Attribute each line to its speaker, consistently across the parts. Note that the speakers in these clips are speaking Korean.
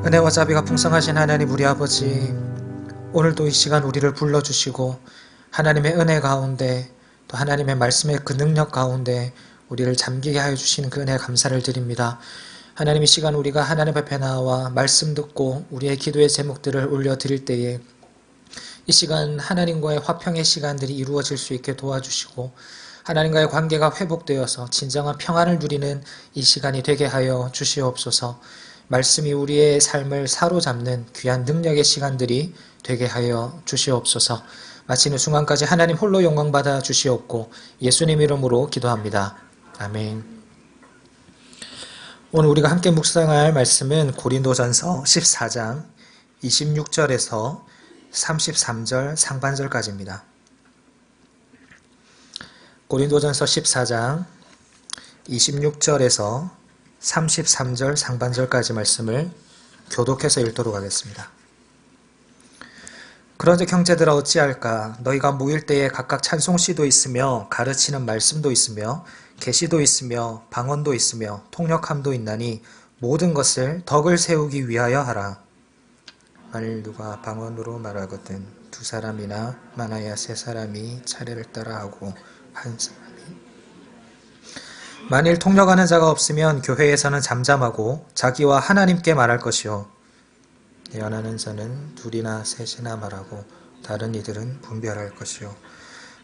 Speaker 1: 은혜와 자비가 풍성하신 하나님 우리 아버지, 오늘도 이 시간 우리를 불러주시고 하나님의 은혜 가운데 또 하나님의 말씀의 그 능력 가운데 우리를 잠기게 하여 주시는 그 은혜에 감사를 드립니다. 하나님, 이 시간 우리가 하나님 앞에 나와 말씀 듣고 우리의 기도의 제목들을 올려드릴 때에 이 시간 하나님과의 화평의 시간들이 이루어질 수 있게 도와주시고 하나님과의 관계가 회복되어서 진정한 평안을 누리는 이 시간이 되게 하여 주시옵소서. 말씀이 우리의 삶을 사로잡는 귀한 능력의 시간들이 되게 하여 주시옵소서. 마치는 순간까지 하나님 홀로 영광받아 주시옵고 예수님 이름으로 기도합니다. 아멘. 오늘 우리가 함께 묵상할 말씀은 고린도전서 14장 26절에서 33절 상반절까지입니다. 고린도전서 14장 26절에서 33절 상반절까지 말씀을 교독해서 읽도록 하겠습니다. 그런즉 형제들아 어찌할까? 너희가 모일 때에 각각 찬송시도 있으며 가르치는 말씀도 있으며 계시도 있으며 방언도 있으며 통역함도 있나니 모든 것을 덕을 세우기 위하여 하라. 만일 누가 방언으로 말하거든 두 사람이나 많아야 세 사람이 차례를 따라하고 한 사람이, 만일 통역하는 자가 없으면 교회에서는 잠잠하고 자기와 하나님께 말할 것이요 예언하는 자는 둘이나 셋이나 말하고 다른 이들은 분별할 것이요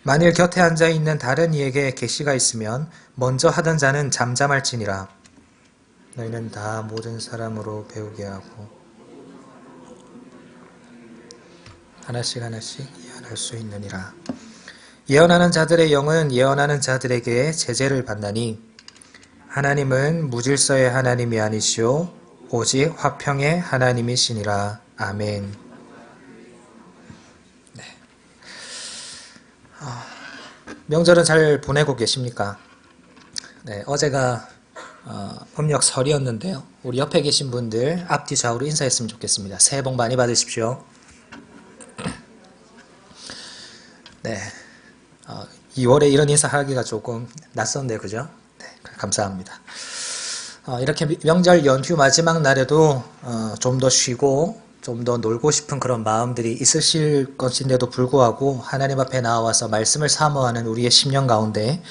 Speaker 1: 만일 곁에 앉아 있는 다른 이에게 계시가 있으면 먼저 하던 자는 잠잠할지니라. 너희는 다 모든 사람으로 배우게 하고 하나씩 예언할 수 있느니라. 예언하는 자들의 영은 예언하는 자들에게 제재를 받나니 하나님은 무질서의 하나님이 아니시오 오직 화평의 하나님이시니라. 아멘. 네. 명절은 잘 보내고 계십니까? 네, 어제가 음력설이었는데요. 우리 옆에 계신 분들 앞뒤 좌우로 인사했으면 좋겠습니다. 새해 복 많이 받으십시오. 네, 2월에 이런 인사하기가 조금 낯선데 그죠? 네, 감사합니다. 이렇게 명절 연휴 마지막 날에도 좀 더 쉬고 좀 더 놀고 싶은 그런 마음들이 있으실 것인데도 불구하고 하나님 앞에 나와서 말씀을 사모하는 우리의 심령 가운데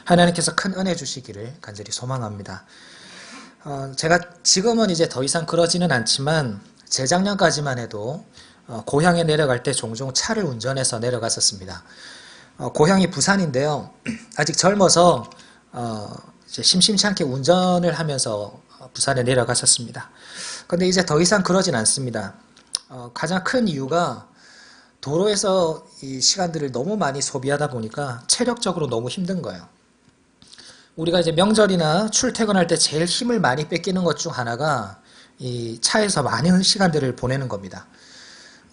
Speaker 1: 하나님께서 큰 은혜 주시기를 간절히 소망합니다. 제가 지금은 이제 더 이상 그러지는 않지만 재작년까지만 해도 고향에 내려갈 때 종종 차를 운전해서 내려갔었습니다. 고향이 부산인데요. 아직 젊어서 이제 심심치 않게 운전을 하면서 부산에 내려갔었습니다. 근데 이제 더 이상 그러진 않습니다. 가장 큰 이유가 도로에서 이 시간들을 너무 많이 소비하다 보니까 체력적으로 너무 힘든 거예요. 우리가 이제 명절이나 출퇴근할 때 제일 힘을 많이 뺏기는 것 중 하나가 이 차에서 많은 시간들을 보내는 겁니다.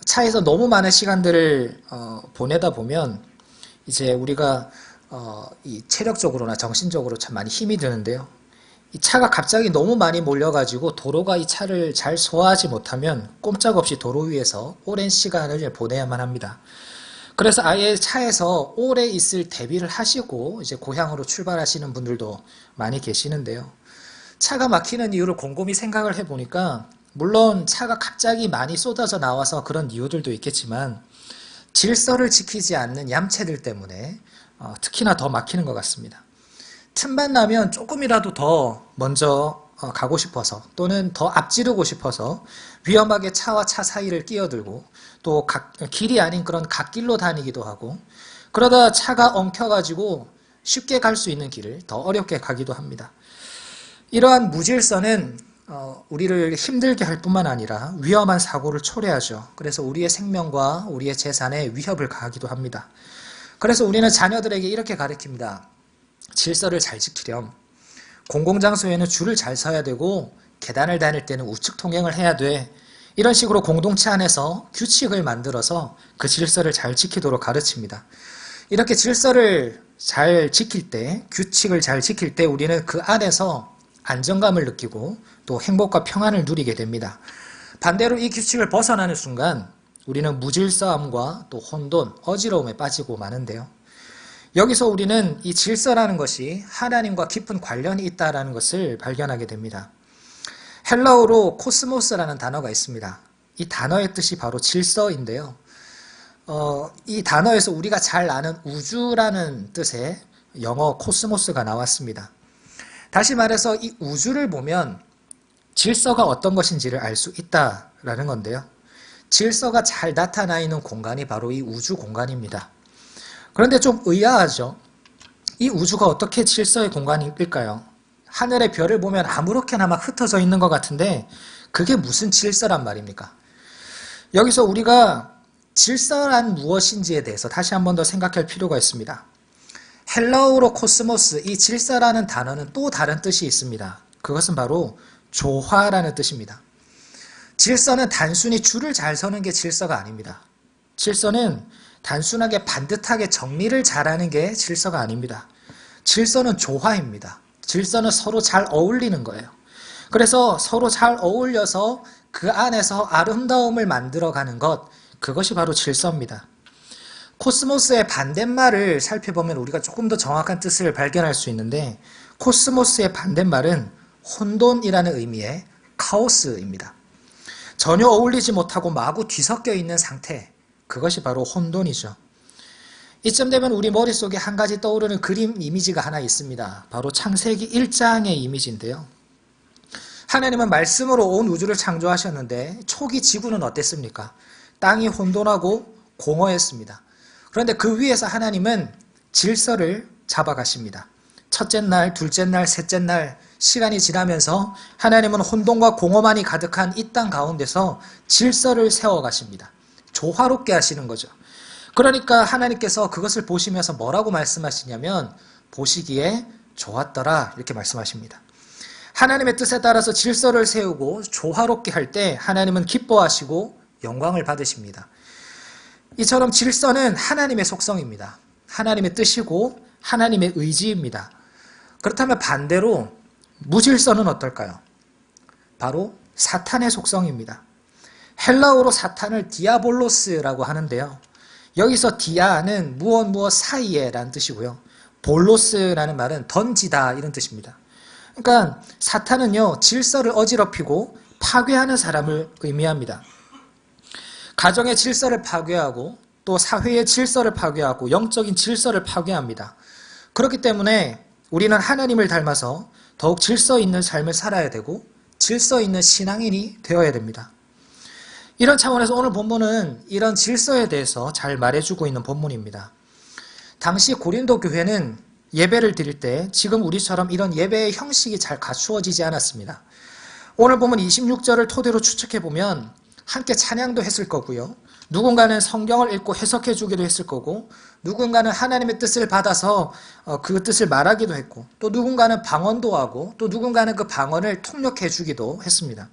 Speaker 1: 차에서 너무 많은 시간들을 보내다 보면 이제 우리가 이 체력적으로나 정신적으로 참 많이 힘이 드는데요. 이 차가 갑자기 너무 많이 몰려가지고 도로가 이 차를 잘 소화하지 못하면 꼼짝없이 도로 위에서 오랜 시간을 보내야만 합니다. 그래서 아예 차에서 오래 있을 대비를 하시고 이제 고향으로 출발하시는 분들도 많이 계시는데요. 차가 막히는 이유를 곰곰이 생각을 해보니까 물론 차가 갑자기 많이 쏟아져 나와서 그런 이유들도 있겠지만 질서를 지키지 않는 얌체들 때문에 특히나 더 막히는 것 같습니다. 틈만 나면 조금이라도 더 먼저 가고 싶어서 또는 더 앞지르고 싶어서 위험하게 차와 차 사이를 끼어들고 또 길이 아닌 그런 갓길로 다니기도 하고 그러다 차가 엉켜가지고 쉽게 갈 수 있는 길을 더 어렵게 가기도 합니다. 이러한 무질서는 우리를 힘들게 할 뿐만 아니라 위험한 사고를 초래하죠. 그래서 우리의 생명과 우리의 재산에 위협을 가하기도 합니다. 그래서 우리는 자녀들에게 이렇게 가르칩니다. 질서를 잘 지키렴. 공공장소에는 줄을 잘 서야 되고 계단을 다닐 때는 우측 통행을 해야 돼. 이런 식으로 공동체 안에서 규칙을 만들어서 그 질서를 잘 지키도록 가르칩니다. 이렇게 질서를 잘 지킬 때, 규칙을 잘 지킬 때 우리는 그 안에서 안정감을 느끼고 또 행복과 평안을 누리게 됩니다. 반대로 이 규칙을 벗어나는 순간 우리는 무질서함과 또 혼돈, 어지러움에 빠지고 마는데요. 여기서 우리는 이 질서라는 것이 하나님과 깊은 관련이 있다는 것을 발견하게 됩니다. 헬라어로 코스모스라는 단어가 있습니다. 이 단어의 뜻이 바로 질서인데요. 이 단어에서 우리가 잘 아는 우주라는 뜻의 영어 코스모스가 나왔습니다. 다시 말해서 이 우주를 보면 질서가 어떤 것인지를 알 수 있다라는 건데요. 질서가 잘 나타나 있는 공간이 바로 이 우주 공간입니다. 그런데 좀 의아하죠. 이 우주가 어떻게 질서의 공간일까요? 하늘의 별을 보면 아무렇게나 막 흩어져 있는 것 같은데 그게 무슨 질서란 말입니까? 여기서 우리가 질서란 무엇인지에 대해서 다시 한 번 더 생각할 필요가 있습니다. 헬라어로 코스모스, 이 질서라는 단어는 또 다른 뜻이 있습니다. 그것은 바로 조화라는 뜻입니다. 질서는 단순히 줄을 잘 서는 게 질서가 아닙니다. 질서는 단순하게 반듯하게 정리를 잘하는 게 질서가 아닙니다. 질서는 조화입니다. 질서는 서로 잘 어울리는 거예요. 그래서 서로 잘 어울려서 그 안에서 아름다움을 만들어가는 것, 그것이 바로 질서입니다. 코스모스의 반대말을 살펴보면 우리가 조금 더 정확한 뜻을 발견할 수 있는데 코스모스의 반대말은 혼돈이라는 의미의 카오스입니다. 전혀 어울리지 못하고 마구 뒤섞여 있는 상태, 그것이 바로 혼돈이죠. 이쯤 되면 우리 머릿속에 한 가지 떠오르는 그림 이미지가 하나 있습니다. 바로 창세기 1장의 이미지인데요. 하나님은 말씀으로 온 우주를 창조하셨는데 초기 지구는 어땠습니까? 땅이 혼돈하고 공허했습니다. 그런데 그 위에서 하나님은 질서를 잡아가십니다. 첫째 날, 둘째 날, 셋째 날 시간이 지나면서 하나님은 혼돈과 공허만이 가득한 이 땅 가운데서 질서를 세워가십니다. 조화롭게 하시는 거죠. 그러니까 하나님께서 그것을 보시면서 뭐라고 말씀하시냐면 보시기에 좋았더라 이렇게 말씀하십니다. 하나님의 뜻에 따라서 질서를 세우고 조화롭게 할 때 하나님은 기뻐하시고 영광을 받으십니다. 이처럼 질서는 하나님의 속성입니다. 하나님의 뜻이고 하나님의 의지입니다. 그렇다면 반대로 무질서는 어떨까요? 바로 사탄의 속성입니다. 헬라어로 사탄을 디아볼로스라고 하는데요. 여기서 디아는 무엇 사이에 라는 뜻이고요. 볼로스라는 말은 던지다 이런 뜻입니다. 그러니까 사탄은요, 질서를 어지럽히고 파괴하는 사람을 의미합니다. 가정의 질서를 파괴하고 또 사회의 질서를 파괴하고 영적인 질서를 파괴합니다. 그렇기 때문에 우리는 하나님을 닮아서 더욱 질서 있는 삶을 살아야 되고 질서 있는 신앙인이 되어야 됩니다. 이런 차원에서 오늘 본문은 이런 질서에 대해서 잘 말해주고 있는 본문입니다. 당시 고린도 교회는 예배를 드릴 때 지금 우리처럼 이런 예배의 형식이 잘 갖추어지지 않았습니다. 오늘 보면 26절을 토대로 추측해보면 함께 찬양도 했을 거고요. 누군가는 성경을 읽고 해석해 주기도 했을 거고 누군가는 하나님의 뜻을 받아서 그 뜻을 말하기도 했고 또 누군가는 방언도 하고 또 누군가는 그 방언을 통역해 주기도 했습니다.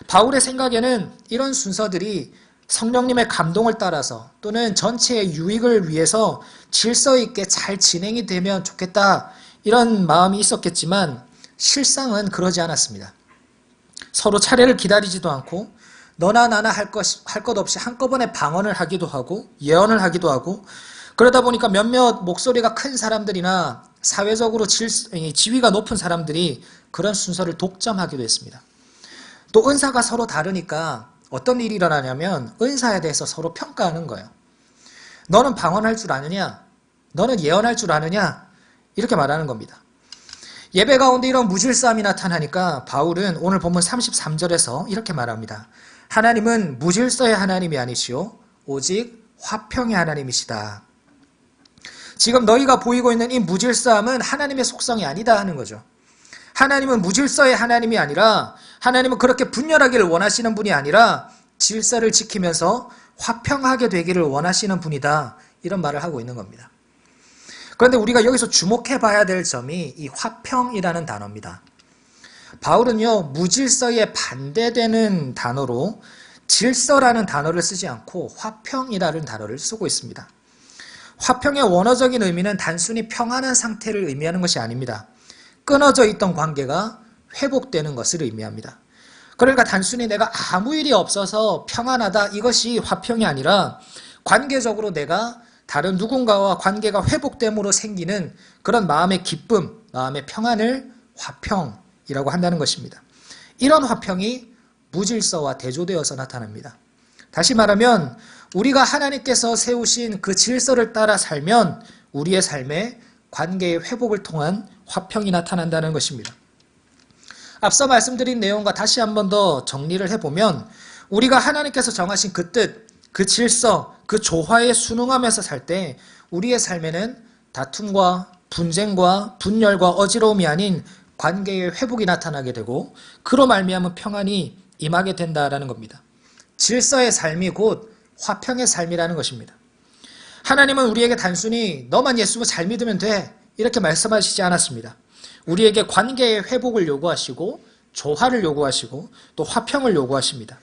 Speaker 1: 바울의 생각에는 이런 순서들이 성령님의 감동을 따라서 또는 전체의 유익을 위해서 질서 있게 잘 진행이 되면 좋겠다 이런 마음이 있었겠지만 실상은 그러지 않았습니다. 서로 차례를 기다리지도 않고 너나 나나 할 것 없이 한꺼번에 방언을 하기도 하고 예언을 하기도 하고 그러다 보니까 몇몇 목소리가 큰 사람들이나 사회적으로 지위가 높은 사람들이 그런 순서를 독점하기도 했습니다. 또 은사가 서로 다르니까 어떤 일이 일어나냐면 은사에 대해서 서로 평가하는 거예요. 너는 방언할 줄 아느냐? 너는 예언할 줄 아느냐? 이렇게 말하는 겁니다. 예배 가운데 이런 무질서함이 나타나니까 바울은 오늘 본문 33절에서 이렇게 말합니다. 하나님은 무질서의 하나님이 아니시오 오직 화평의 하나님이시다. 지금 너희가 보이고 있는 이 무질서함은 하나님의 속성이 아니다 하는 거죠. 하나님은 무질서의 하나님이 아니라 하나님은 그렇게 분열하기를 원하시는 분이 아니라 질서를 지키면서 화평하게 되기를 원하시는 분이다. 이런 말을 하고 있는 겁니다. 그런데 우리가 여기서 주목해 봐야 될 점이 이 화평이라는 단어입니다. 바울은요, 무질서에 반대되는 단어로 질서라는 단어를 쓰지 않고 화평이라는 단어를 쓰고 있습니다. 화평의 원어적인 의미는 단순히 평안한 상태를 의미하는 것이 아닙니다. 끊어져 있던 관계가 회복되는 것을 의미합니다. 그러니까 단순히 내가 아무 일이 없어서 평안하다 이것이 화평이 아니라 관계적으로 내가 다른 누군가와 관계가 회복됨으로 생기는 그런 마음의 기쁨, 마음의 평안을 화평이라고 한다는 것입니다. 이런 화평이 무질서와 대조되어서 나타납니다. 다시 말하면 우리가 하나님께서 세우신 그 질서를 따라 살면 우리의 삶에 관계의 회복을 통한 화평이 나타난다는 것입니다. 앞서 말씀드린 내용과 다시 한 번 더 정리를 해보면 우리가 하나님께서 정하신 그 뜻, 그 질서, 그 조화에 순응하면서 살 때 우리의 삶에는 다툼과 분쟁과 분열과 어지러움이 아닌 관계의 회복이 나타나게 되고 그로 말미암은 평안이 임하게 된다라는 겁니다. 질서의 삶이 곧 화평의 삶이라는 것입니다. 하나님은 우리에게 단순히 너만 예수를 잘 믿으면 돼 이렇게 말씀하시지 않았습니다. 우리에게 관계의 회복을 요구하시고 조화를 요구하시고 또 화평을 요구하십니다.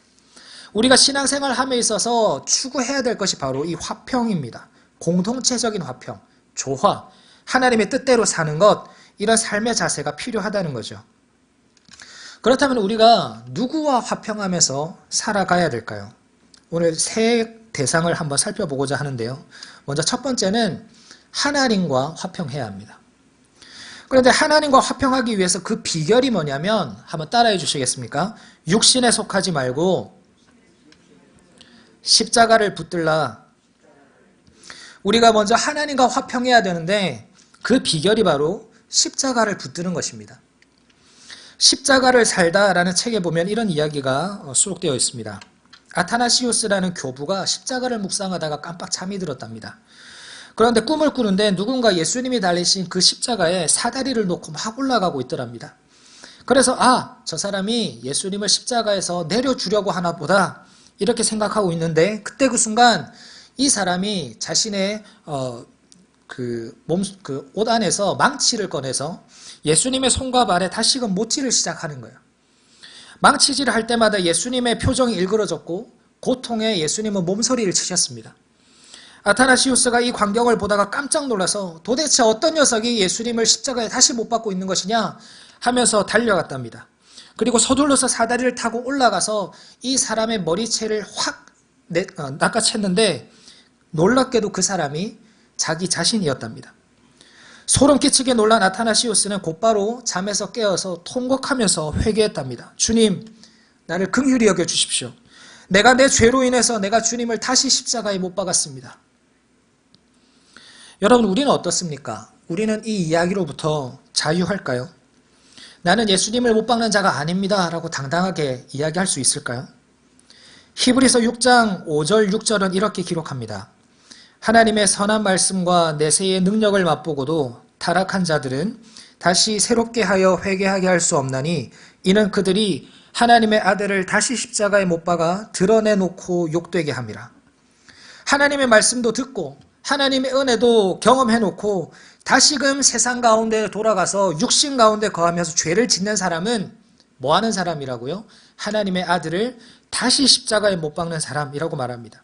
Speaker 1: 우리가 신앙생활 함에 있어서 추구해야 될 것이 바로 이 화평입니다. 공동체적인 화평, 조화, 하나님의 뜻대로 사는 것, 이런 삶의 자세가 필요하다는 거죠. 그렇다면 우리가 누구와 화평하면서 살아가야 될까요? 오늘 세 대상을 한번 살펴보고자 하는데요. 먼저 첫 번째는 하나님과 화평해야 합니다. 그런데 하나님과 화평하기 위해서 그 비결이 뭐냐면 한번 따라해 주시겠습니까? 육신에 속하지 말고 십자가를 붙들라. 우리가 먼저 하나님과 화평해야 되는데 그 비결이 바로 십자가를 붙드는 것입니다. 십자가를 살다라는 책에 보면 이런 이야기가 수록되어 있습니다. 아타나시우스라는 교부가 십자가를 묵상하다가 깜빡 잠이 들었답니다. 그런데 꿈을 꾸는데 누군가 예수님이 달리신 그 십자가에 사다리를 놓고 막 올라가고 있더랍니다. 그래서 저 사람이 예수님을 십자가에서 내려주려고 하나 보다 이렇게 생각하고 있는데 그때 그 순간 이 사람이 자신의 옷 안에서 망치를 꺼내서 예수님의 손과 발에 다시금 못질을 시작하는 거예요. 망치질을 할 때마다 예수님의 표정이 일그러졌고 고통에 예수님은 몸서리를 치셨습니다. 아타나시우스가 이 광경을 보다가 깜짝 놀라서 도대체 어떤 녀석이 예수님을 십자가에 다시 못 박고 있는 것이냐 하면서 달려갔답니다. 그리고 서둘러서 사다리를 타고 올라가서 이 사람의 머리채를 확 낚아챘는데 놀랍게도 그 사람이 자기 자신이었답니다. 소름 끼치게 놀란 아타나시우스는 곧바로 잠에서 깨어서 통곡하면서 회개했답니다. 주님, 나를 긍휼히 여겨 주십시오. 내가 내 죄로 인해서 내가 주님을 다시 십자가에 못 박았습니다. 여러분, 우리는 어떻습니까? 우리는 이 이야기로부터 자유할까요? 나는 예수님을 못 박는 자가 아닙니다 라고 당당하게 이야기할 수 있을까요? 히브리서 6장 5절 6절은 이렇게 기록합니다. 하나님의 선한 말씀과 내세의 능력을 맛보고도 타락한 자들은 다시 새롭게 하여 회개하게 할 수 없나니 이는 그들이 하나님의 아들을 다시 십자가에 못 박아 드러내놓고 욕되게 함이라. 하나님의 말씀도 듣고 하나님의 은혜도 경험해놓고 다시금 세상 가운데 돌아가서 육신 가운데 거하면서 죄를 짓는 사람은 뭐 하는 사람이라고요? 하나님의 아들을 다시 십자가에 못 박는 사람이라고 말합니다.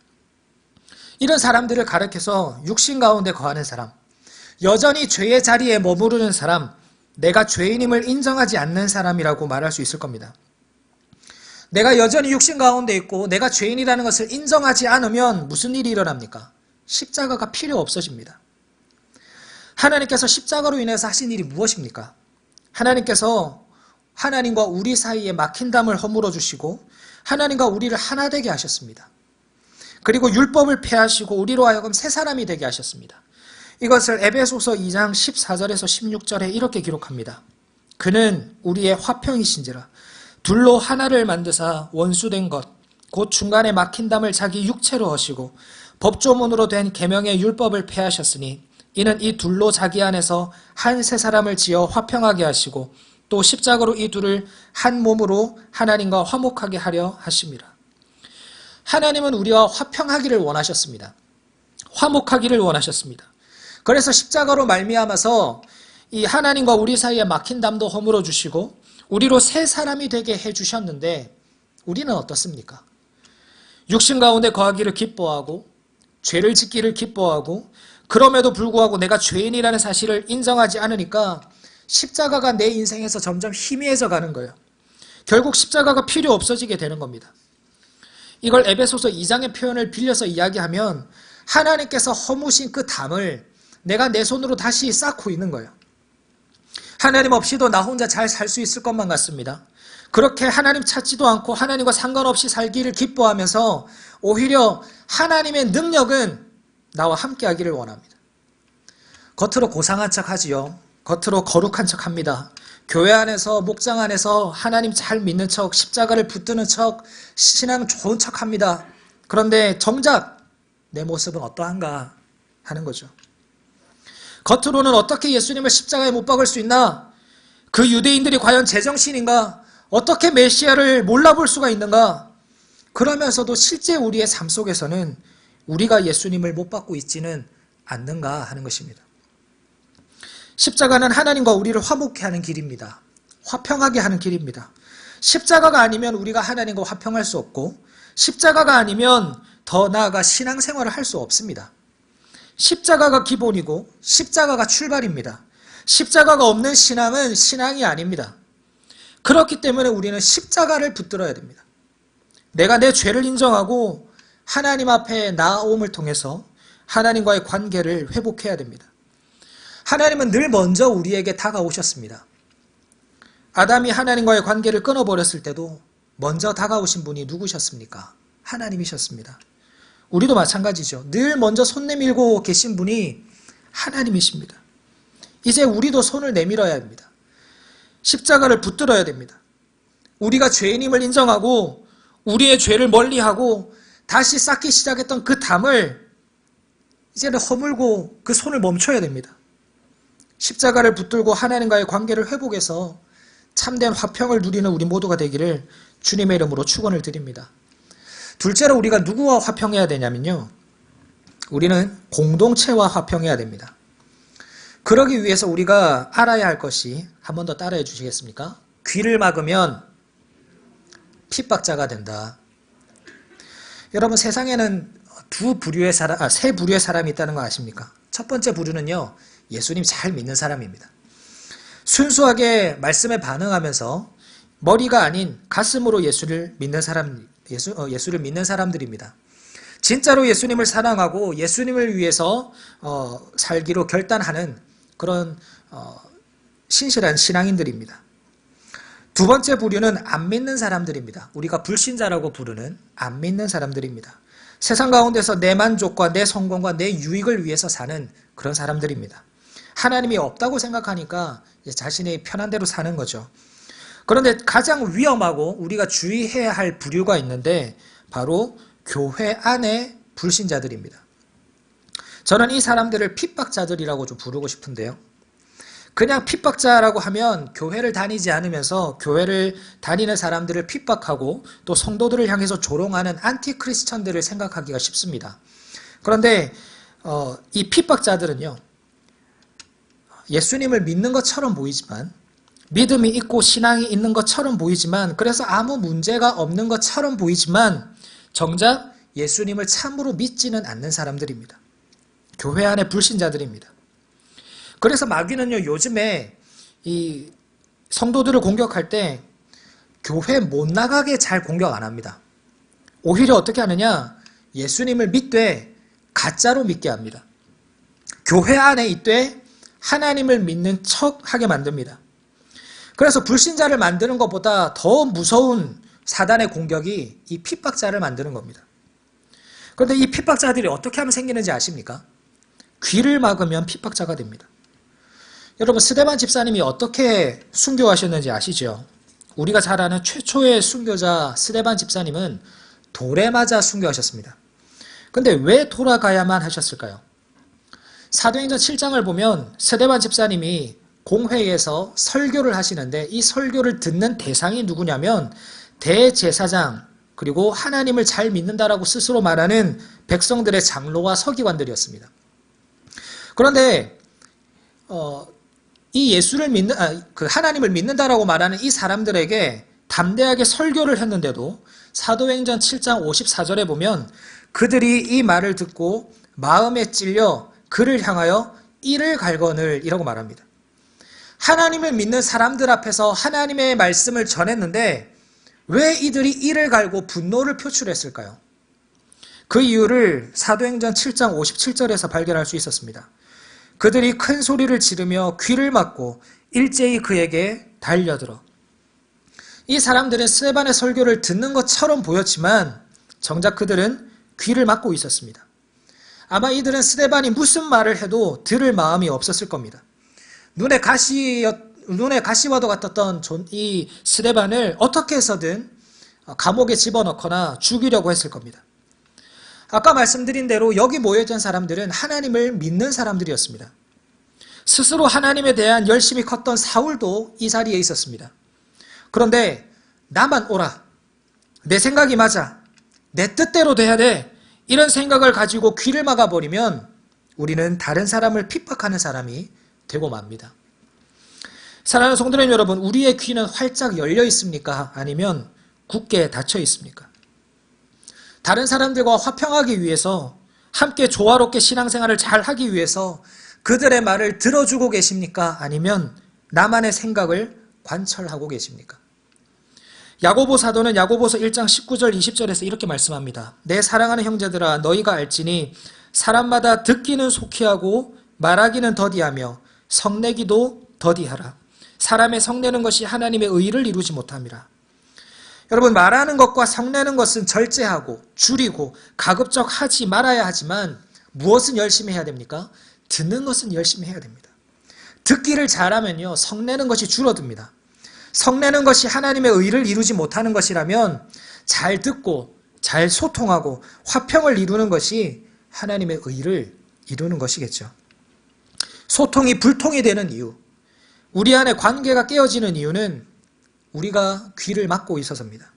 Speaker 1: 이런 사람들을 가리켜서 육신 가운데 거하는 사람, 여전히 죄의 자리에 머무르는 사람, 내가 죄인임을 인정하지 않는 사람이라고 말할 수 있을 겁니다. 내가 여전히 육신 가운데 있고 내가 죄인이라는 것을 인정하지 않으면 무슨 일이 일어납니까? 십자가가 필요 없어집니다. 하나님께서 십자가로 인해서 하신 일이 무엇입니까? 하나님께서 하나님과 우리 사이에 막힌 담을 허물어 주시고 하나님과 우리를 하나 되게 하셨습니다. 그리고 율법을 폐하시고 우리로 하여금 새 사람이 되게 하셨습니다. 이것을 에베소서 2장 14절에서 16절에 이렇게 기록합니다. 그는 우리의 화평이신지라 둘로 하나를 만드사 원수된 것 곧 중간에 막힌 담을 자기 육체로 하시고 법조문으로 된 계명의 율법을 폐하셨으니 이는 이 둘로 자기 안에서 한 새 사람을 지어 화평하게 하시고 또 십자가로 이 둘을 한 몸으로 하나님과 화목하게 하려 하심이라. 하나님은 우리와 화평하기를 원하셨습니다. 화목하기를 원하셨습니다. 그래서 십자가로 말미암아서 이 하나님과 우리 사이에 막힌 담도 허물어 주시고 우리로 새 사람이 되게 해주셨는데 우리는 어떻습니까? 육신 가운데 거하기를 기뻐하고 죄를 짓기를 기뻐하고 그럼에도 불구하고 내가 죄인이라는 사실을 인정하지 않으니까 십자가가 내 인생에서 점점 희미해져 가는 거예요. 결국 십자가가 필요 없어지게 되는 겁니다. 이걸 에베소서 2장의 표현을 빌려서 이야기하면 하나님께서 허무신 그 담을 내가 내 손으로 다시 쌓고 있는 거예요. 하나님 없이도 나 혼자 잘 살 수 있을 것만 같습니다. 그렇게 하나님 찾지도 않고 하나님과 상관없이 살기를 기뻐하면서 오히려 하나님의 능력은 나와 함께 하기를 원합니다. 겉으로 고상한 척 하지요. 겉으로 거룩한 척 합니다. 교회 안에서, 목장 안에서 하나님 잘 믿는 척, 십자가를 붙드는 척, 신앙 좋은 척 합니다. 그런데 정작 내 모습은 어떠한가 하는 거죠. 겉으로는 어떻게 예수님을 십자가에 못 박을 수 있나? 그 유대인들이 과연 제정신인가? 어떻게 메시아를 몰라볼 수가 있는가? 그러면서도 실제 우리의 삶 속에서는 우리가 예수님을 못 받고 있지는 않는가 하는 것입니다. 십자가는 하나님과 우리를 화목케 하는 길입니다. 화평하게 하는 길입니다. 십자가가 아니면 우리가 하나님과 화평할 수 없고, 십자가가 아니면 더 나아가 신앙생활을 할 수 없습니다. 십자가가 기본이고 십자가가 출발입니다. 십자가가 없는 신앙은 신앙이 아닙니다. 그렇기 때문에 우리는 십자가를 붙들어야 됩니다. 내가 내 죄를 인정하고 하나님 앞에 나아옴을 통해서 하나님과의 관계를 회복해야 됩니다. 하나님은 늘 먼저 우리에게 다가오셨습니다. 아담이 하나님과의 관계를 끊어버렸을 때도 먼저 다가오신 분이 누구셨습니까? 하나님이셨습니다. 우리도 마찬가지죠. 늘 먼저 손 내밀고 계신 분이 하나님이십니다. 이제 우리도 손을 내밀어야 합니다. 십자가를 붙들어야 됩니다. 우리가 죄인임을 인정하고 우리의 죄를 멀리하고 다시 쌓기 시작했던 그 담을 이제는 허물고 그 손을 멈춰야 됩니다. 십자가를 붙들고 하나님과의 관계를 회복해서 참된 화평을 누리는 우리 모두가 되기를 주님의 이름으로 축원을 드립니다. 둘째로 우리가 누구와 화평해야 되냐면요. 우리는 공동체와 화평해야 됩니다. 그러기 위해서 우리가 알아야 할 것이, 한 번 더 따라해 주시겠습니까? 귀를 막으면 핍박자가 된다. 여러분, 세상에는 세 부류의 사람이 있다는 거 아십니까? 첫 번째 부류는요, 예수님 잘 믿는 사람입니다. 순수하게 말씀에 반응하면서 머리가 아닌 가슴으로 예수를 믿는 사람들입니다. 진짜로 예수님을 사랑하고 예수님을 위해서 살기로 결단하는 그런 신실한 신앙인들입니다. 두 번째 부류는 안 믿는 사람들입니다. 우리가 불신자라고 부르는 안 믿는 사람들입니다. 세상 가운데서 내 만족과 내 성공과 내 유익을 위해서 사는 그런 사람들입니다. 하나님이 없다고 생각하니까 자신이 편한 대로 사는 거죠. 그런데 가장 위험하고 우리가 주의해야 할 부류가 있는데 바로 교회 안의 불신자들입니다. 저는 이 사람들을 핍박자들이라고 좀 부르고 싶은데요. 그냥 핍박자라고 하면 교회를 다니지 않으면서 교회를 다니는 사람들을 핍박하고 또 성도들을 향해서 조롱하는 안티크리스천들을 생각하기가 쉽습니다. 그런데 이 핍박자들은요, 예수님을 믿는 것처럼 보이지만, 믿음이 있고 신앙이 있는 것처럼 보이지만, 그래서 아무 문제가 없는 것처럼 보이지만 정작 예수님을 참으로 믿지는 않는 사람들입니다. 교회 안의 불신자들입니다. 그래서 마귀는요, 요즘에 이 성도들을 공격할 때 교회 못 나가게 잘 공격 안 합니다. 오히려 어떻게 하느냐? 예수님을 믿되 가짜로 믿게 합니다. 교회 안에 있되 하나님을 믿는 척하게 만듭니다. 그래서 불신자를 만드는 것보다 더 무서운 사단의 공격이 이 핍박자를 만드는 겁니다. 그런데 이 핍박자들이 어떻게 하면 생기는지 아십니까? 귀를 막으면 핍박자가 됩니다. 여러분, 스데반 집사님이 어떻게 순교하셨는지 아시죠? 우리가 잘 아는 최초의 순교자 스데반 집사님은 돌에 맞아 순교하셨습니다. 근데 왜 돌아가야만 하셨을까요? 사도행전 7장을 보면 스데반 집사님이 공회에서 설교를 하시는데 이 설교를 듣는 대상이 누구냐면 대제사장, 그리고 하나님을 잘 믿는다라고 스스로 말하는 백성들의 장로와 서기관들이었습니다. 그런데 이 예수를 믿는, 하나님을 믿는다라고 말하는 이 사람들에게 담대하게 설교를 했는데도 사도행전 7장 54절에 보면 그들이 이 말을 듣고 마음에 찔려 그를 향하여 이를 갈거늘 이라고 말합니다. 하나님을 믿는 사람들 앞에서 하나님의 말씀을 전했는데 왜 이들이 이를 갈고 분노를 표출했을까요? 그 이유를 사도행전 7장 57절에서 발견할 수 있었습니다. 그들이 큰 소리를 지르며 귀를 막고 일제히 그에게 달려들어. 이 사람들은 스데반의 설교를 듣는 것처럼 보였지만 정작 그들은 귀를 막고 있었습니다. 아마 이들은 스데반이 무슨 말을 해도 들을 마음이 없었을 겁니다. 눈에 가시와도 같았던 이 스데반을 어떻게 해서든 감옥에 집어넣거나 죽이려고 했을 겁니다. 아까 말씀드린 대로 여기 모여있던 사람들은 하나님을 믿는 사람들이었습니다. 스스로 하나님에 대한 열심이 컸던 사울도 이 자리에 있었습니다. 그런데 나만 오라, 내 생각이 맞아, 내 뜻대로 돼야 돼, 이런 생각을 가지고 귀를 막아버리면 우리는 다른 사람을 핍박하는 사람이 되고 맙니다. 사랑하는 성도님 여러분, 우리의 귀는 활짝 열려 있습니까? 아니면 굳게 닫혀 있습니까? 다른 사람들과 화평하기 위해서, 함께 조화롭게 신앙생활을 잘 하기 위해서 그들의 말을 들어주고 계십니까? 아니면 나만의 생각을 관철하고 계십니까? 야고보 사도는 야고보서 1장 19절 20절에서 이렇게 말씀합니다. 내 사랑하는 형제들아, 너희가 알지니 사람마다 듣기는 속히하고 말하기는 더디하며 성내기도 더디하라. 사람의 성내는 것이 하나님의 의를 이루지 못함이라. 여러분, 말하는 것과 성내는 것은 절제하고 줄이고 가급적 하지 말아야 하지만 무엇은 열심히 해야 됩니까? 듣는 것은 열심히 해야 됩니다. 듣기를 잘하면요, 성내는 것이 줄어듭니다. 성내는 것이 하나님의 의를 이루지 못하는 것이라면 잘 듣고 잘 소통하고 화평을 이루는 것이 하나님의 의를 이루는 것이겠죠. 소통이 불통이 되는 이유, 우리 안에 관계가 깨어지는 이유는 우리가 귀를 막고 있어서입니다.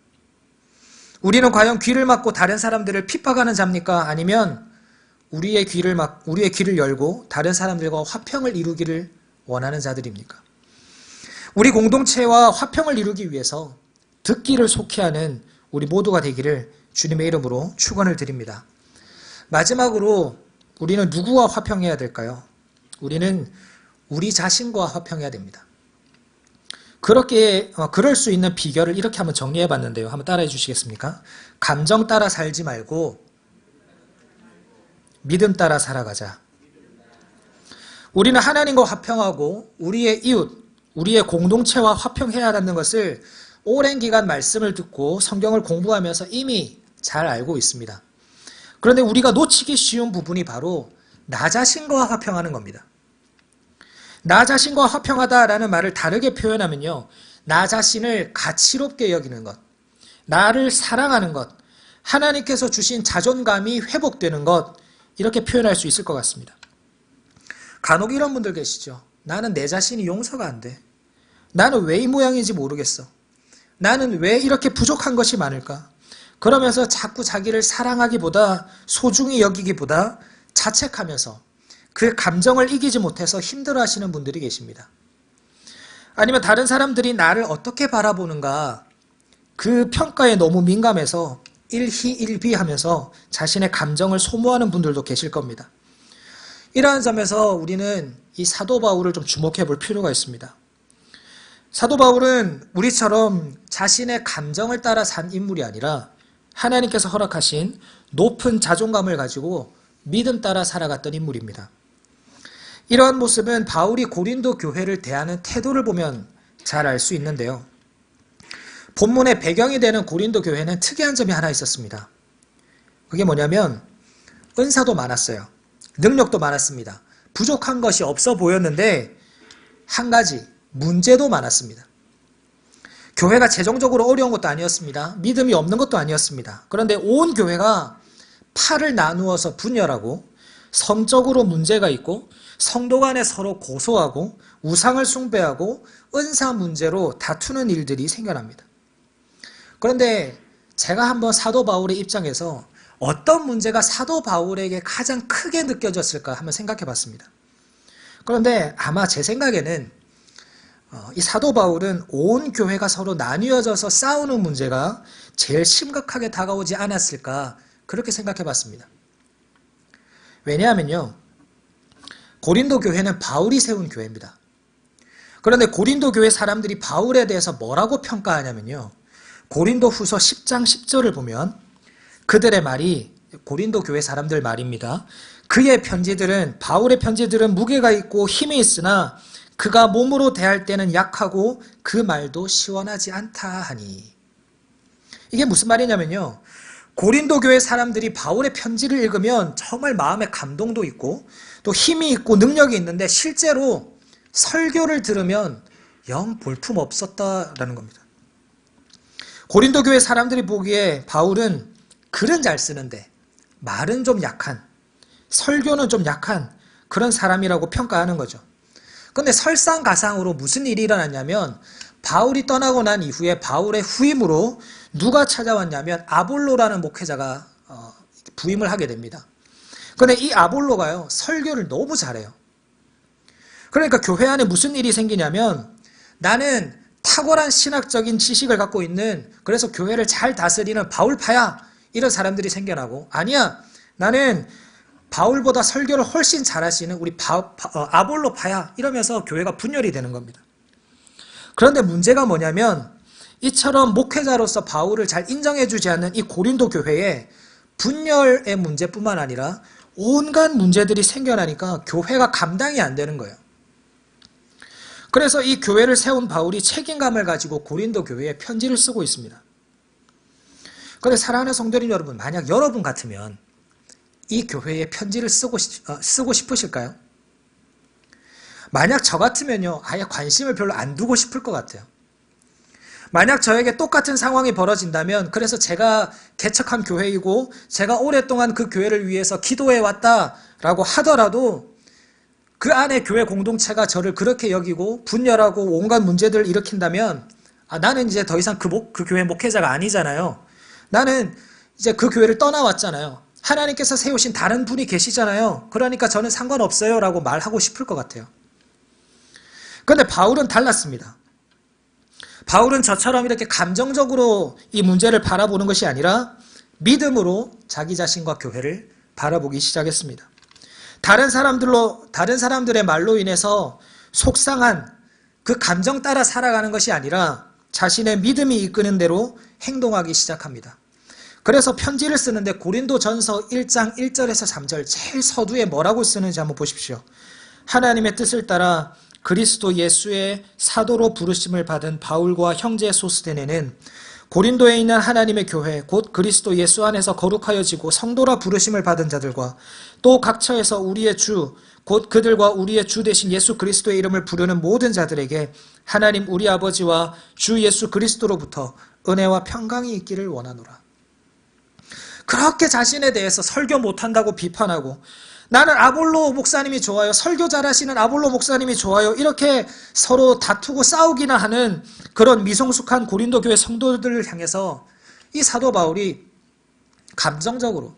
Speaker 1: 우리는 과연 귀를 막고 다른 사람들을 핍박하는 자입니까? 아니면 우리의 귀를 열고 다른 사람들과 화평을 이루기를 원하는 자들입니까? 우리 공동체와 화평을 이루기 위해서 듣기를 속히하는 우리 모두가 되기를 주님의 이름으로 축원을 드립니다. 마지막으로 우리는 누구와 화평해야 될까요? 우리는 우리 자신과 화평해야 됩니다. 그럴 수 있는 비결을 이렇게 한번 정리해 봤는데요. 한번 따라해 주시겠습니까? 감정 따라 살지 말고 믿음 따라 살아가자. 우리는 하나님과 화평하고 우리의 이웃, 우리의 공동체와 화평해야 한다는 것을 오랜 기간 말씀을 듣고 성경을 공부하면서 이미 잘 알고 있습니다. 그런데 우리가 놓치기 쉬운 부분이 바로 나 자신과 화평하는 겁니다. 나 자신과 화평하다라는 말을 다르게 표현하면요, 나 자신을 가치롭게 여기는 것, 나를 사랑하는 것, 하나님께서 주신 자존감이 회복되는 것, 이렇게 표현할 수 있을 것 같습니다. 간혹 이런 분들 계시죠. 나는 내 자신이 용서가 안 돼. 나는 왜 이 모양인지 모르겠어. 나는 왜 이렇게 부족한 것이 많을까? 그러면서 자꾸 자기를 사랑하기보다, 소중히 여기기보다 자책하면서 그 감정을 이기지 못해서 힘들어하시는 분들이 계십니다. 아니면 다른 사람들이 나를 어떻게 바라보는가, 그 평가에 너무 민감해서 일희일비하면서 자신의 감정을 소모하는 분들도 계실 겁니다. 이러한 점에서 우리는 이 사도 바울을 좀 주목해 볼 필요가 있습니다. 사도 바울은 우리처럼 자신의 감정을 따라 산 인물이 아니라 하나님께서 허락하신 높은 자존감을 가지고 믿음 따라 살아갔던 인물입니다. 이러한 모습은 바울이 고린도 교회를 대하는 태도를 보면 잘 알 수 있는데요. 본문의 배경이 되는 고린도 교회는 특이한 점이 하나 있었습니다. 그게 뭐냐면 은사도 많았어요. 능력도 많았습니다. 부족한 것이 없어 보였는데 한 가지, 문제도 많았습니다. 교회가 재정적으로 어려운 것도 아니었습니다. 믿음이 없는 것도 아니었습니다. 그런데 온 교회가 팔을 나누어서 분열하고 성적으로 문제가 있고 성도 간에 서로 고소하고 우상을 숭배하고 은사 문제로 다투는 일들이 생겨납니다. 그런데 제가 한번 사도 바울의 입장에서 어떤 문제가 사도 바울에게 가장 크게 느껴졌을까 한번 생각해 봤습니다. 그런데 아마 제 생각에는 이 사도 바울은 온 교회가 서로 나뉘어져서 싸우는 문제가 제일 심각하게 다가오지 않았을까, 그렇게 생각해 봤습니다. 왜냐하면요, 고린도 교회는 바울이 세운 교회입니다. 그런데 고린도 교회 사람들이 바울에 대해서 뭐라고 평가하냐면요, 고린도 후서 10장 10절을 보면 그들의 말이, 고린도 교회 사람들 말입니다. 그의 편지들은, 바울의 편지들은 무게가 있고 힘이 있으나 그가 몸으로 대할 때는 약하고 그 말도 시원하지 않다 하니. 이게 무슨 말이냐면요. 고린도 교회 사람들이 바울의 편지를 읽으면 정말 마음에 감동도 있고 또 힘이 있고 능력이 있는데 실제로 설교를 들으면 영 볼품 없었다라는 겁니다. 고린도 교회 사람들이 보기에 바울은 글은 잘 쓰는데 말은 좀 약한, 설교는 좀 약한 그런 사람이라고 평가하는 거죠. 그런데 설상가상으로 무슨 일이 일어났냐면 바울이 떠나고 난 이후에 바울의 후임으로 누가 찾아왔냐면 아볼로라는 목회자가 부임을 하게 됩니다. 그런데 이 아볼로가요, 설교를 너무 잘해요. 그러니까 교회 안에 무슨 일이 생기냐면 나는 탁월한 신학적인 지식을 갖고 있는, 그래서 교회를 잘 다스리는 바울파야, 이런 사람들이 생겨나고, 아니야, 나는 바울보다 설교를 훨씬 잘하시는 우리 아볼로파야, 이러면서 교회가 분열이 되는 겁니다. 그런데 문제가 뭐냐면 이처럼 목회자로서 바울을 잘 인정해주지 않는 이 고린도 교회에 분열의 문제뿐만 아니라 온갖 문제들이 생겨나니까 교회가 감당이 안 되는 거예요. 그래서 이 교회를 세운 바울이 책임감을 가지고 고린도 교회에 편지를 쓰고 있습니다. 그런데 사랑하는 성도님 여러분, 만약 여러분 같으면 이 교회에 편지를 쓰고 싶으실까요? 만약 저 같으면요, 아예 관심을 별로 안 두고 싶을 것 같아요. 만약 저에게 똑같은 상황이 벌어진다면, 그래서 제가 개척한 교회이고 제가 오랫동안 그 교회를 위해서 기도해 왔다라고 하더라도 그 안에 교회 공동체가 저를 그렇게 여기고 분열하고 온갖 문제들을 일으킨다면, 나는 이제 더 이상 그 교회 목회자가 아니잖아요. 나는 이제 그 교회를 떠나왔잖아요. 하나님께서 세우신 다른 분이 계시잖아요. 그러니까 저는 상관없어요 라고 말하고 싶을 것 같아요. 그런데 바울은 달랐습니다. 바울은 저처럼 이렇게 감정적으로 이 문제를 바라보는 것이 아니라 믿음으로 자기 자신과 교회를 바라보기 시작했습니다. 다른 사람들의 말로 인해서 속상한 그 감정 따라 살아가는 것이 아니라 자신의 믿음이 이끄는 대로 행동하기 시작합니다. 그래서 편지를 쓰는데 고린도전서 1장 1절에서 3절 제일 서두에 뭐라고 쓰는지 한번 보십시오. 하나님의 뜻을 따라 그리스도 예수의 사도로 부르심을 받은 바울과 형제 소스데네는 고린도에 있는 하나님의 교회 곧 그리스도 예수 안에서 거룩하여지고 성도라 부르심을 받은 자들과 또 각처에서 우리의 주 곧 그들과 우리의 주 되신 예수 그리스도의 이름을 부르는 모든 자들에게 하나님 우리 아버지와 주 예수 그리스도로부터 은혜와 평강이 있기를 원하노라. 그렇게 자신에 대해서 설교 못한다고 비판하고, 나는 아볼로 목사님이 좋아요, 설교 잘하시는 아볼로 목사님이 좋아요, 이렇게 서로 다투고 싸우기나 하는 그런 미성숙한 고린도 교회 성도들을 향해서 이 사도 바울이 감정적으로,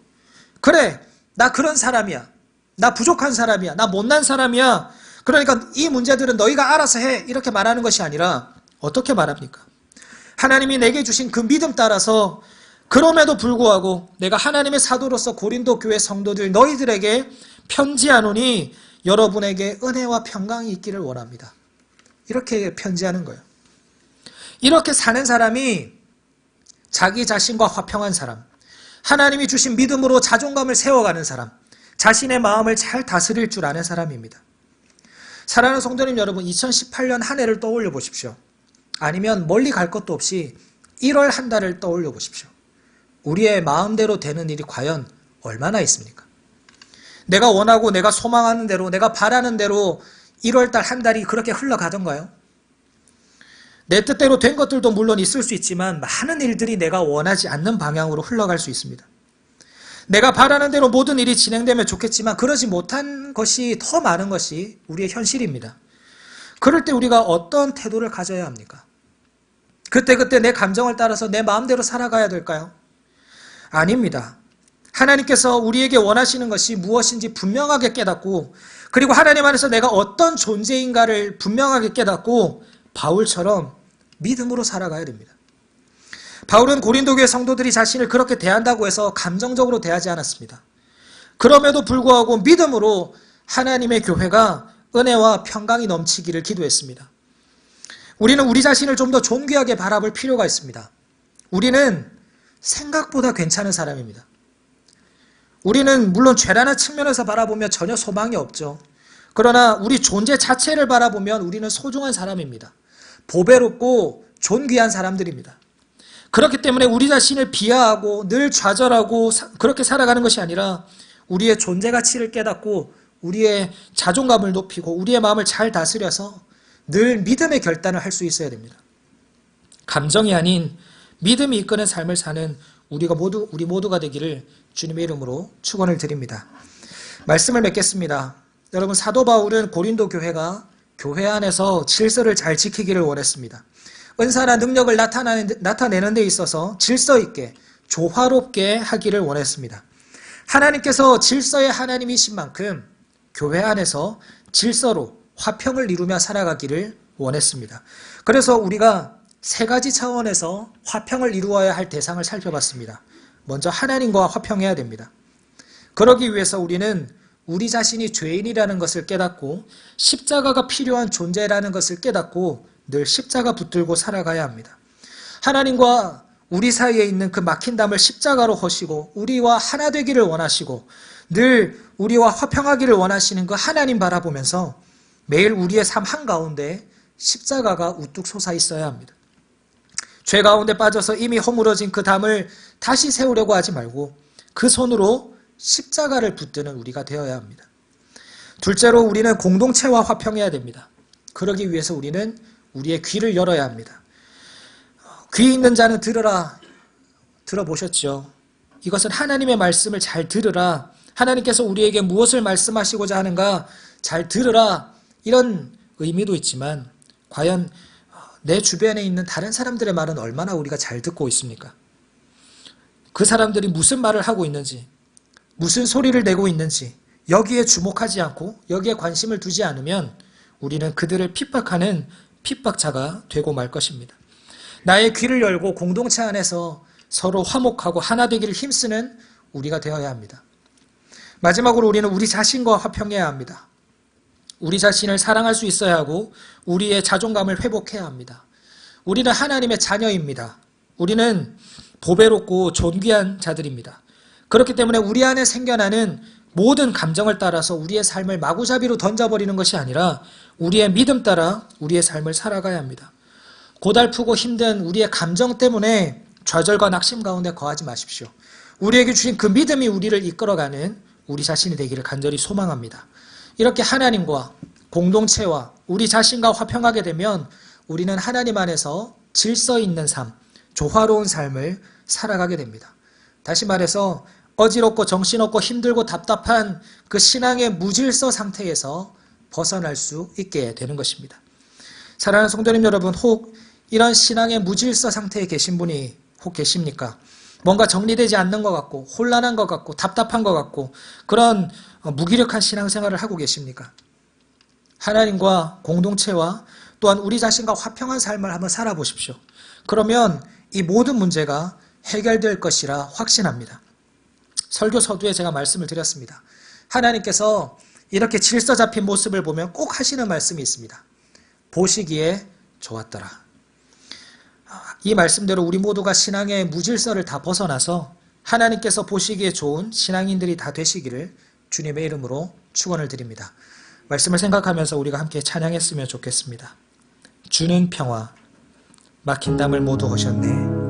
Speaker 1: 그래, 나 그런 사람이야, 나 부족한 사람이야, 나 못난 사람이야, 그러니까 이 문제들은 너희가 알아서 해, 이렇게 말하는 것이 아니라 어떻게 말합니까? 하나님이 내게 주신 그 믿음 따라서, 그럼에도 불구하고 내가 하나님의 사도로서 고린도 교회 성도들 너희들에게 편지하노니 여러분에게 은혜와 평강이 있기를 원합니다. 이렇게 편지하는 거예요. 이렇게 사는 사람이 자기 자신과 화평한 사람, 하나님이 주신 믿음으로 자존감을 세워가는 사람, 자신의 마음을 잘 다스릴 줄 아는 사람입니다. 사랑하는 성도님 여러분, 2018년 한 해를 떠올려 보십시오. 아니면 멀리 갈 것도 없이 1월 한 달을 떠올려 보십시오. 우리의 마음대로 되는 일이 과연 얼마나 있습니까? 내가 원하고 내가 소망하는 대로, 내가 바라는 대로 1월달 한 달이 그렇게 흘러가던가요? 내 뜻대로 된 것들도 물론 있을 수 있지만 많은 일들이 내가 원하지 않는 방향으로 흘러갈 수 있습니다. 내가 바라는 대로 모든 일이 진행되면 좋겠지만 그러지 못한 것이 더 많은 것이 우리의 현실입니다. 그럴 때 우리가 어떤 태도를 가져야 합니까? 그때 내 감정을 따라서 내 마음대로 살아가야 될까요? 아닙니다. 하나님께서 우리에게 원하시는 것이 무엇인지 분명하게 깨닫고, 그리고 하나님 안에서 내가 어떤 존재인가를 분명하게 깨닫고 바울처럼 믿음으로 살아가야 됩니다. 바울은 고린도 교회 성도들이 자신을 그렇게 대한다고 해서 감정적으로 대하지 않았습니다. 그럼에도 불구하고 믿음으로 하나님의 교회가 은혜와 평강이 넘치기를 기도했습니다. 우리는 우리 자신을 좀 더 존귀하게 바라볼 필요가 있습니다. 우리는 생각보다 괜찮은 사람입니다. 우리는 물론 죄라는 측면에서 바라보면 전혀 소망이 없죠. 그러나 우리 존재 자체를 바라보면 우리는 소중한 사람입니다. 보배롭고 존귀한 사람들입니다. 그렇기 때문에 우리 자신을 비하하고 늘 좌절하고 그렇게 살아가는 것이 아니라 우리의 존재 가치를 깨닫고 우리의 자존감을 높이고 우리의 마음을 잘 다스려서 늘 믿음의 결단을 할 수 있어야 됩니다. 감정이 아닌 믿음이 이끄는 삶을 사는 우리 모두가 되기를 주님의 이름으로 축원을 드립니다. 말씀을 맺겠습니다. 여러분, 사도 바울은 고린도 교회가 교회 안에서 질서를 잘 지키기를 원했습니다. 은사나 능력을 나타내는 데 있어서 질서 있게 조화롭게 하기를 원했습니다. 하나님께서 질서의 하나님이신 만큼 교회 안에서 질서로 화평을 이루며 살아가기를 원했습니다. 그래서 우리가 세 가지 차원에서 화평을 이루어야 할 대상을 살펴봤습니다. 먼저 하나님과 화평해야 됩니다. 그러기 위해서 우리는 우리 자신이 죄인이라는 것을 깨닫고 십자가가 필요한 존재라는 것을 깨닫고 늘 십자가 붙들고 살아가야 합니다. 하나님과 우리 사이에 있는 그 막힌 담을 십자가로 허시고 우리와 하나 되기를 원하시고 늘 우리와 화평하기를 원하시는 그 하나님 바라보면서 매일 우리의 삶 한가운데 십자가가 우뚝 솟아 있어야 합니다. 죄 가운데 빠져서 이미 허물어진 그 담을 다시 세우려고 하지 말고 그 손으로 십자가를 붙드는 우리가 되어야 합니다. 둘째로 우리는 공동체와 화평해야 됩니다. 그러기 위해서 우리는 우리의 귀를 열어야 합니다. 귀 있는 자는 들으라. 들어보셨죠? 이것은 하나님의 말씀을 잘 들으라. 하나님께서 우리에게 무엇을 말씀하시고자 하는가 잘 들으라. 이런 의미도 있지만 과연 내 주변에 있는 다른 사람들의 말은 얼마나 우리가 잘 듣고 있습니까? 그 사람들이 무슨 말을 하고 있는지, 무슨 소리를 내고 있는지 여기에 주목하지 않고 여기에 관심을 두지 않으면 우리는 그들을 핍박하는 핍박자가 되고 말 것입니다. 나의 귀를 열고 공동체 안에서 서로 화목하고 하나 되기를 힘쓰는 우리가 되어야 합니다. 마지막으로 우리는 우리 자신과 화평해야 합니다. 우리 자신을 사랑할 수 있어야 하고 우리의 자존감을 회복해야 합니다. 우리는 하나님의 자녀입니다. 우리는 보배롭고 존귀한 자들입니다. 그렇기 때문에 우리 안에 생겨나는 모든 감정을 따라서 우리의 삶을 마구잡이로 던져버리는 것이 아니라 우리의 믿음 따라 우리의 삶을 살아가야 합니다. 고달프고 힘든 우리의 감정 때문에 좌절과 낙심 가운데 거하지 마십시오. 우리에게 주신 그 믿음이 우리를 이끌어가는 우리 자신이 되기를 간절히 소망합니다. 이렇게 하나님과 공동체와 우리 자신과 화평하게 되면 우리는 하나님 안에서 질서 있는 삶, 조화로운 삶을 살아가게 됩니다. 다시 말해서 어지럽고 정신없고 힘들고 답답한 그 신앙의 무질서 상태에서 벗어날 수 있게 되는 것입니다. 사랑하는 성도님 여러분, 혹 이런 신앙의 무질서 상태에 계신 분이 혹 계십니까? 뭔가 정리되지 않는 것 같고 혼란한 것 같고 답답한 것 같고 그런 무기력한 신앙생활을 하고 계십니까? 하나님과 공동체와 또한 우리 자신과 화평한 삶을 한번 살아보십시오. 그러면 이 모든 문제가 해결될 것이라 확신합니다. 설교 서두에 제가 말씀을 드렸습니다. 하나님께서 이렇게 질서 잡힌 모습을 보면 꼭 하시는 말씀이 있습니다. 보시기에 좋았더라. 이 말씀대로 우리 모두가 신앙의 무질서를 다 벗어나서 하나님께서 보시기에 좋은 신앙인들이 다 되시기를 주님의 이름으로 축원을 드립니다. 말씀을 생각하면서 우리가 함께 찬양했으면 좋겠습니다. 주는 평화, 막힌 담을 모두 허셨네.